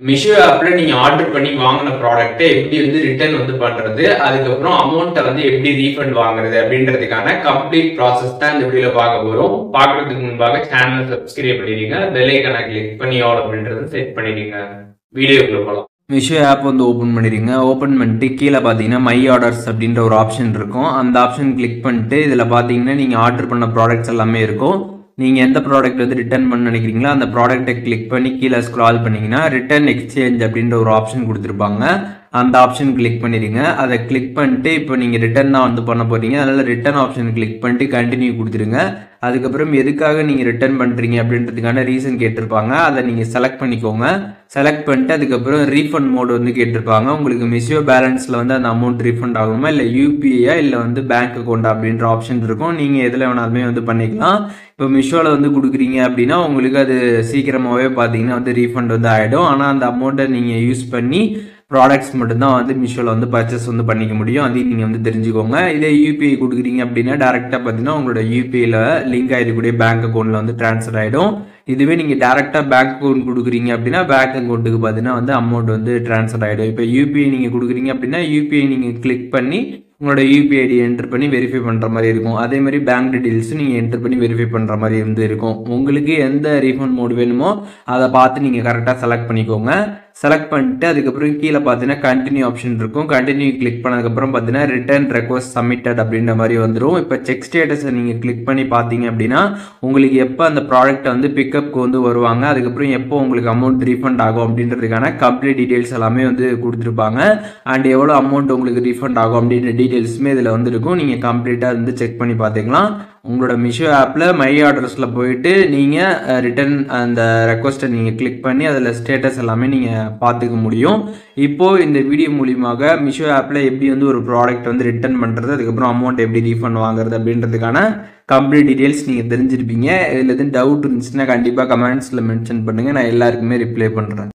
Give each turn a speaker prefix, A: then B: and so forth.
A: மிஷோ ஆப்ல நீங்க ஆர்டர் பண்ணி வாங்கின ப்ராடக்ட்டை எப்படி வந்து ரிட்டர்ன் வந்து பண்றது, அதுக்கப்புறம் அமௌண்ட்டை வந்து எப்படி ரீஃபண்ட் வாங்குறது அப்படின்றதுக்கான கம்ப்ளீட் ப்ராசஸ் தான் இந்த வீடியோல பார்க்க போறோம். பார்க்கறதுக்கு முன்பாக சேனல் சப்ஸ்கிரைப் பண்ணிடுங்க, பெல் ஐகானை கிளிக் பண்ணி ஆல் அப்படின்றத செட் பண்ணிடுங்க. வீடியோக்குள்ள போகலாம். மிஷோ ஆப் வந்து ஓப்பன் பண்ணிடுங்க. ஓப்பன் பண்ணிட்டு கீழே பார்த்தீங்கன்னா மை ஆர்டர்ஸ் அப்படின்ற ஒரு ஆப்ஷன் இருக்கும். அந்த ஆப்ஷன் கிளிக் பண்ணிட்டு இதில் பார்த்தீங்கன்னா நீங்கள் ஆர்டர் பண்ண ப்ராடக்ட்ஸ் எல்லாமே இருக்கும். நீங்கள் எந்த ப்ராடக்ட் வந்து ரிட்டர்ன் பண்ண நினைக்கிறீங்களோ அந்த ப்ராடக்ட்டை கிளிக் பண்ணி கீழே ஸ்க்ரால் பண்ணிங்கன்னா ரிட்டர்ன் எக்ஸ்சேஞ்ச் அப்படின்ற ஒரு ஆப்ஷன் கொடுத்துருப்பாங்க. அந்த ஆப்ஷன் கிளிக் பண்ணிடுங்க. அதை கிளிக் பண்ணிட்டு இப்போ நீங்கள் ரிட்டர்ன் தான் வந்து பண்ண போகிறீங்க. அதனால் ரிட்டர்ன் ஆப்ஷன் கிளிக் பண்ணிட்டு கண்டினியூ கொடுத்துருங்க. அதுக்கப்புறம் எதுக்காக நீங்கள் ரிட்டர்ன் பண்ணுறீங்க அப்படின்றதுக்கான ரீசன் கேட்டிருப்பாங்க. அதை நீங்கள் செலக்ட் பண்ணிக்கோங்க. செலக்ட் பண்ணிட்டு அதுக்கப்புறம் ரீஃபண்ட் மோடு வந்து கேட்டிருப்பாங்க. உங்களுக்கு மிஷோ பேலன்ஸில் வந்து அந்த அமௌண்ட் ரீஃபண்ட் ஆகுமா, இல்லை யூபிஐயா, இல்லை வந்து பேங்க் அக்கௌண்ட் அப்படின்ற ஆப்ஷன் இருக்கும். நீங்கள் எதில் வேணாலுமே வந்து பண்ணிக்கலாம். இப்போ மிஷோவில் வந்து கொடுக்குறீங்க அப்படின்னா உங்களுக்கு அது சீக்கிரமாகவே பார்த்தீங்கன்னா வந்து ரீஃபண்ட் வந்து ஆகிடும். ஆனால் அந்த அமௌண்ட்டை நீங்கள் யூஸ் பண்ணி ப்ராடக்ட்ஸ் மட்டும்தான் வந்து மிஷோவில் வந்து பர்ச்சேஸ் வந்து பண்ணிக்க முடியும். அதையும் நீங்கள் வந்து தெரிஞ்சுக்கோங்க. இதே யூபிஐ கொடுக்குறீங்க அப்படின்னா டேரெக்டாக பார்த்தீங்கன்னா உங்களோட யூபிஐயில் லிங்க் ஆகிடக்கூடிய பேங்க் அக்கௌண்ட்டில் வந்து ட்ரான்ஸ்ஃபர் ஆகிடும். இதுவே நீங்கள் டேரெக்டாக பேங்க் அக்கௌண்ட் கொடுக்குறீங்க அப்படின்னா பேங்க் அக்கௌண்ட்டுக்கு பார்த்தீங்கன்னா வந்து அமௌண்ட் வந்து ட்ரான்ஸ்ஃபர் ஆகிடும். இப்போ யூபிஐ நீங்கள் கொடுக்குறீங்க அப்படின்னா யூபிஐ நீங்கள் கிளிக் பண்ணி உங்களோட யூபிஐ ஐடி என்டர் பண்ணி வெரிஃபை பண்ணுற மாதிரி இருக்கும். அதே மாதிரி பேங்க் டீட்டெயில்ஸும் நீங்கள் என்டர் பண்ணி வெரிஃபை பண்ணுற மாதிரி வந்து இருக்கும். உங்களுக்கு எந்த ரீஃபண்ட் மோடு வேணுமோ அதை பார்த்து நீங்கள் கரெக்டாக செலக்ட் பண்ணிக்கோங்க. செலக்ட் பண்ணிட்டு அதுக்கப்புறம் கீழே பார்த்தீங்கன்னா கண்டினியூ ஆப்ஷன் இருக்கும். கண்டினியூ கிளிக் பண்ணதுக்கப்புறம் பார்த்தீங்கன்னா ரிட்டர்ன் ரெக்வஸ்ட் சப்மிட்டட் அப்படின்ற மாதிரி வந்துடும். இப்போ செக் ஸ்டேட்டஸை நீங்கள் கிளிக் பண்ணி பார்த்தீங்க அப்படின்னா உங்களுக்கு எப்போ அந்த ப்ராடக்ட்டை வந்து பிக்கப்புக்கு வந்து வருவாங்க, அதுக்கப்புறம் எப்போ உங்களுக்கு அமௌண்ட் ரீஃபண்ட் ஆகும் அப்படின்றதுக்கான கம்ப்ளீட் டீட்டெயில்ஸ் எல்லாமே வந்து கொடுத்துருப்பாங்க. அண்ட் எவ்வளோ அமௌண்ட் உங்களுக்கு ரீஃபண்ட் ஆகும் அப்படின்ற டீட்டெயில்ஸுமே இதில் வந்து இருக்கும். நீங்கள் கம்ப்ளீட்டாக வந்து செக் பண்ணி பார்த்துக்கலாம். உங்களோட மிஷோ ஆப்பில் மை ஆர்டர்ஸில் போயிட்டு நீங்கள் ரிட்டர்ன் அந்த ரெக்வஸ்ட்டை நீங்கள் கிளிக் பண்ணி அதில் ஸ்டேட்டஸ் எல்லாமே நீங்கள் பார்த்துக்க முடியும். இப்போது இந்த வீடியோ மூலியமாக மிஷோ ஆப்பில் எப்படி வந்து ஒரு ப்ராடக்ட் வந்து ரிட்டர்ன் பண்ணுறது, அதுக்கப்புறம் அமௌண்ட் எப்படி ரீஃபண்ட் வாங்குறது அப்படின்றதுக்கான கம்ப்ளீட் டீட்டெயில்ஸ் நீங்கள் தெரிஞ்சிருப்பீங்க. இதில் எதுவும் டவுட் இருந்துச்சுன்னா கண்டிப்பாக கமெண்ட்ஸில் மென்ஷன் பண்ணுங்கள். நான் எல்லாருக்குமே ரிப்ளை பண்ணுறேன்.